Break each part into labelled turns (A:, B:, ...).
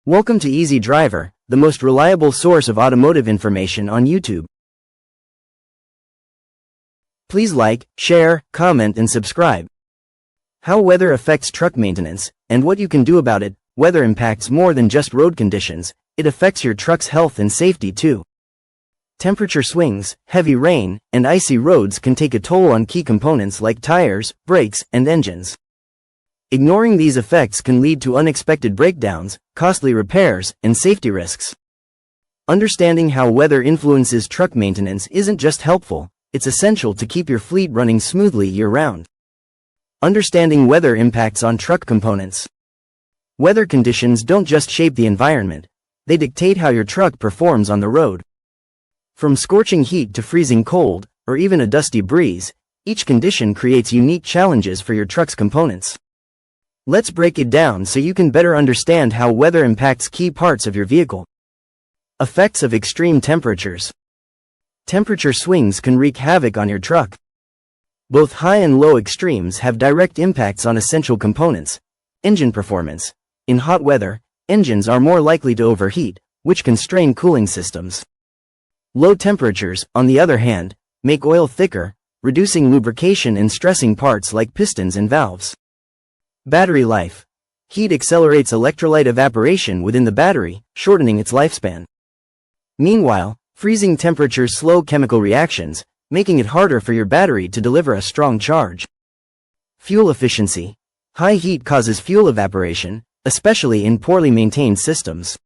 A: Welcome to Easy Driver, the most reliable source of automotive information on YouTube. Please like, share, comment and subscribe. How weather affects truck maintenance, and what you can do about it. Weather impacts more than just road conditions, it affects your truck's health and safety too. Temperature swings, heavy rain, and icy roads can take a toll on key components like tires, brakes, and engines. Ignoring these effects can lead to unexpected breakdowns, costly repairs, and safety risks. Understanding how weather influences truck maintenance isn't just helpful, it's essential to keep your fleet running smoothly year-round. Understanding weather impacts on truck components. Weather conditions don't just shape the environment, they dictate how your truck performs on the road. From scorching heat to freezing cold, or even a dusty breeze, each condition creates unique challenges for your truck's components. Let's break it down so you can better understand how weather impacts key parts of your vehicle. Effects of extreme temperatures. Temperature swings can wreak havoc on your truck. Both high and low extremes have direct impacts on essential components. Engine performance. In hot weather, engines are more likely to overheat, which can strain cooling systems. Low temperatures, on the other hand, make oil thicker, reducing lubrication and stressing parts like pistons and valves. Battery life. Heat accelerates electrolyte evaporation within the battery, shortening its lifespan. Meanwhile, freezing temperatures slow chemical reactions, making it harder for your battery to deliver a strong charge. Fuel efficiency. High heat causes fuel evaporation, especially in poorly maintained systems.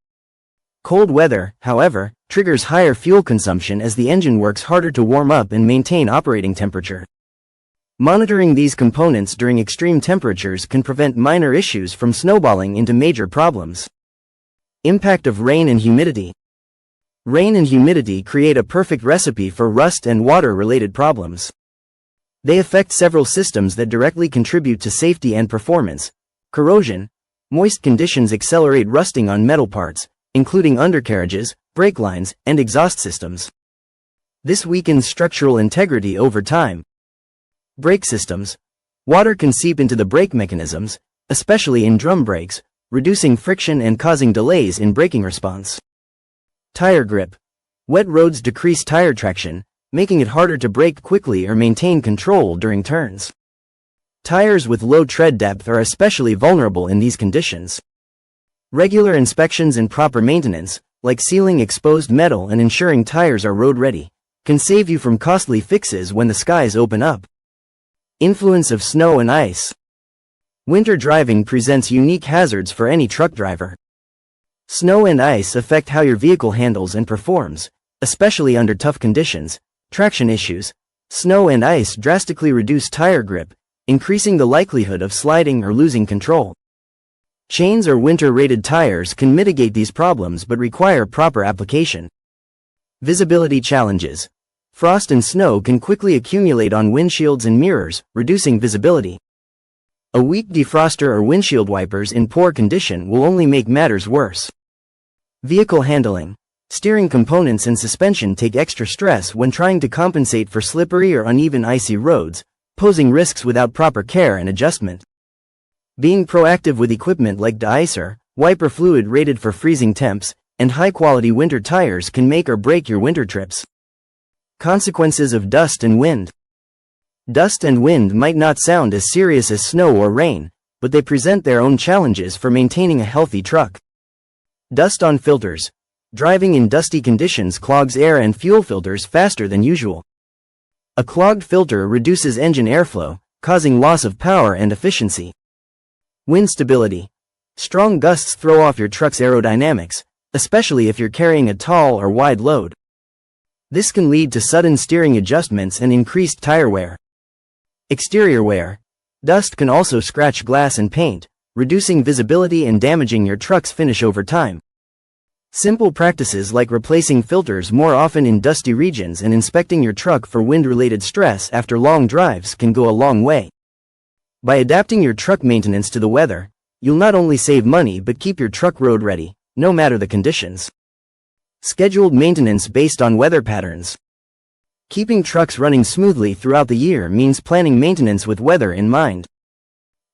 A: Cold weather, however, triggers higher fuel consumption as the engine works harder to warm up and maintain operating temperature. Monitoring these components during extreme temperatures can prevent minor issues from snowballing into major problems. Impact of rain and humidity. Rain and humidity create a perfect recipe for rust and water-related problems. They affect several systems that directly contribute to safety and performance. Corrosion. Moist conditions accelerate rusting on metal parts, including undercarriages, brake lines, and exhaust systems. This weakens structural integrity over time. Brake systems. Water can seep into the brake mechanisms, especially in drum brakes, reducing friction and causing delays in braking response. Tire grip. Wet roads decrease tire traction, making it harder to brake quickly or maintain control during turns. Tires with low tread depth are especially vulnerable in these conditions. Regular inspections and proper maintenance, like sealing exposed metal and ensuring tires are road-ready, can save you from costly fixes when the skies open up. Influence of snow and ice. Winter driving presents unique hazards for any truck driver. Snow and ice affect how your vehicle handles and performs, especially under tough conditions. Traction issues. Snow and ice drastically reduce tire grip, increasing the likelihood of sliding or losing control. Chains or winter-rated tires can mitigate these problems but require proper application. Visibility challenges. Frost and snow can quickly accumulate on windshields and mirrors, reducing visibility. A weak defroster or windshield wipers in poor condition will only make matters worse. Vehicle handling. Steering components and suspension take extra stress when trying to compensate for slippery or uneven icy roads, posing risks without proper care and adjustment. Being proactive with equipment like de-icer, wiper fluid rated for freezing temps, and high-quality winter tires can make or break your winter trips. Consequences of dust and wind. Dust and wind might not sound as serious as snow or rain, but they present their own challenges for maintaining a healthy truck. Dust on filters. Driving in dusty conditions clogs air and fuel filters faster than usual. A clogged filter reduces engine airflow, causing loss of power and efficiency. Wind stability. Strong gusts throw off your truck's aerodynamics, especially if you're carrying a tall or wide load. This can lead to sudden steering adjustments and increased tire wear. Exterior wear. Dust can also scratch glass and paint, reducing visibility and damaging your truck's finish over time. Simple practices like replacing filters more often in dusty regions and inspecting your truck for wind-related stress after long drives can go a long way. By adapting your truck maintenance to the weather, you'll not only save money but keep your truck road-ready, no matter the conditions. Scheduled maintenance based on weather patterns. Keeping trucks running smoothly throughout the year means planning maintenance with weather in mind.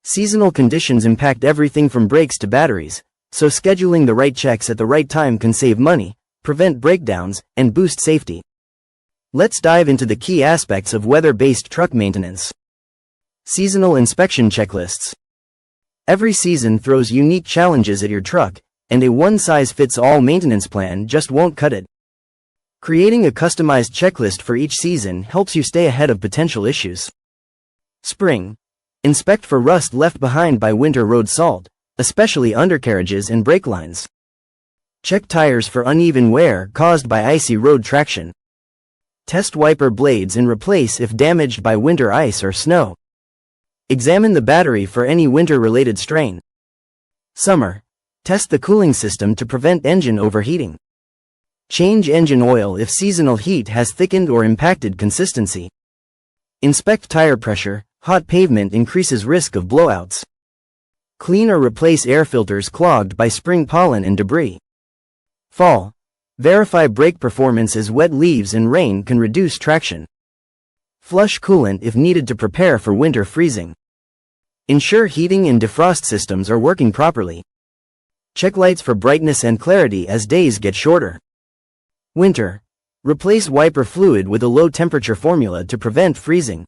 A: Seasonal conditions impact everything from brakes to batteries, So scheduling the right checks at the right time can save money, prevent breakdowns, and boost safety. Let's dive into the key aspects of weather-based truck maintenance. Seasonal inspection checklists. Every season throws unique challenges at your truck, and a one-size-fits-all maintenance plan just won't cut it. Creating a customized checklist for each season helps you stay ahead of potential issues. Spring. Inspect for rust left behind by winter road salt, especially undercarriages and brake lines. Check tires for uneven wear caused by icy road traction. Test wiper blades and replace if damaged by winter ice or snow. Examine the battery for any winter-related strain. Summer. Test the cooling system to prevent engine overheating. Change engine oil if seasonal heat has thickened or impacted consistency. Inspect tire pressure. Hot pavement increases risk of blowouts. Clean or replace air filters clogged by spring pollen and debris. Fall. Verify brake performance as wet leaves and rain can reduce traction. Flush coolant if needed to prepare for winter freezing. Ensure heating and defrost systems are working properly. Check lights for brightness and clarity as days get shorter. Winter. Replace wiper fluid with a low-temperature formula to prevent freezing.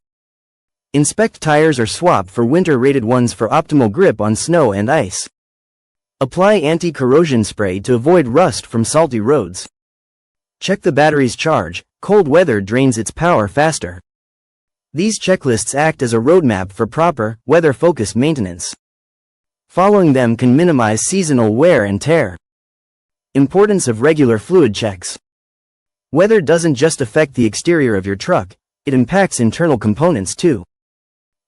A: Inspect tires or swap for winter-rated ones for optimal grip on snow and ice. Apply anti-corrosion spray to avoid rust from salty roads. Check the battery's charge. Cold weather drains its power faster. These checklists act as a roadmap for proper, weather-focused maintenance. Following them can minimize seasonal wear and tear. Importance of regular fluid checks. Weather doesn't just affect the exterior of your truck, it impacts internal components too.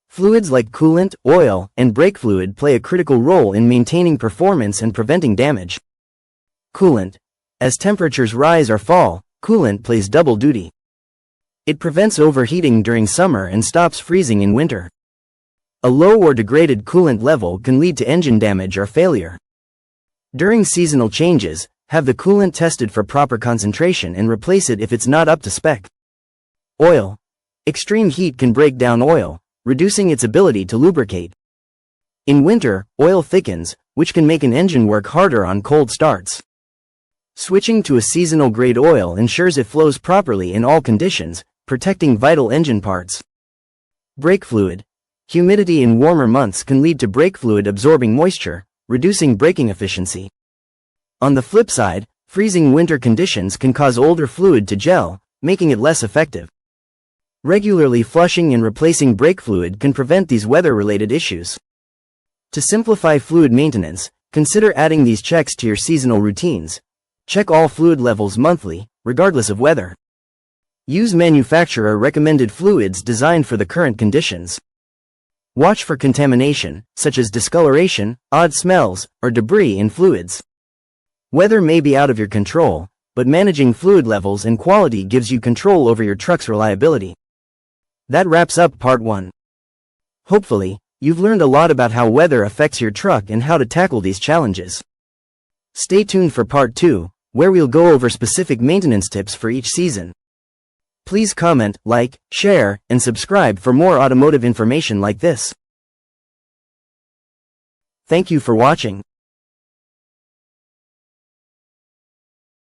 A: Fluids like coolant, oil, and brake fluid play a critical role in maintaining performance and preventing damage. Coolant. As temperatures rise or fall, coolant plays double duty. It prevents overheating during summer and stops freezing in winter. A low or degraded coolant level can lead to engine damage or failure. During seasonal changes, have the coolant tested for proper concentration and replace it if it's not up to spec. Oil. Extreme heat can break down oil, reducing its ability to lubricate. In winter, oil thickens, which can make an engine work harder on cold starts. Switching to a seasonal grade oil ensures it flows properly in all conditions, protecting vital engine parts. Brake fluid. Humidity in warmer months can lead to brake fluid absorbing moisture, reducing braking efficiency. On the flip side, freezing winter conditions can cause older fluid to gel, making it less effective. Regularly flushing and replacing brake fluid can prevent these weather-related issues. To simplify fluid maintenance, consider adding these checks to your seasonal routines. Check all fluid levels monthly, regardless of weather. Use manufacturer-recommended fluids designed for the current conditions. Watch for contamination, such as discoloration, odd smells, or debris in fluids. Weather may be out of your control, but managing fluid levels and quality gives you control over your truck's reliability. That wraps up Part 1. Hopefully, you've learned a lot about how weather affects your truck and how to tackle these challenges. Stay tuned for Part 2, where we'll go over specific maintenance tips for each season. Please comment, like, share, and subscribe for more automotive information like this. Thank you for watching.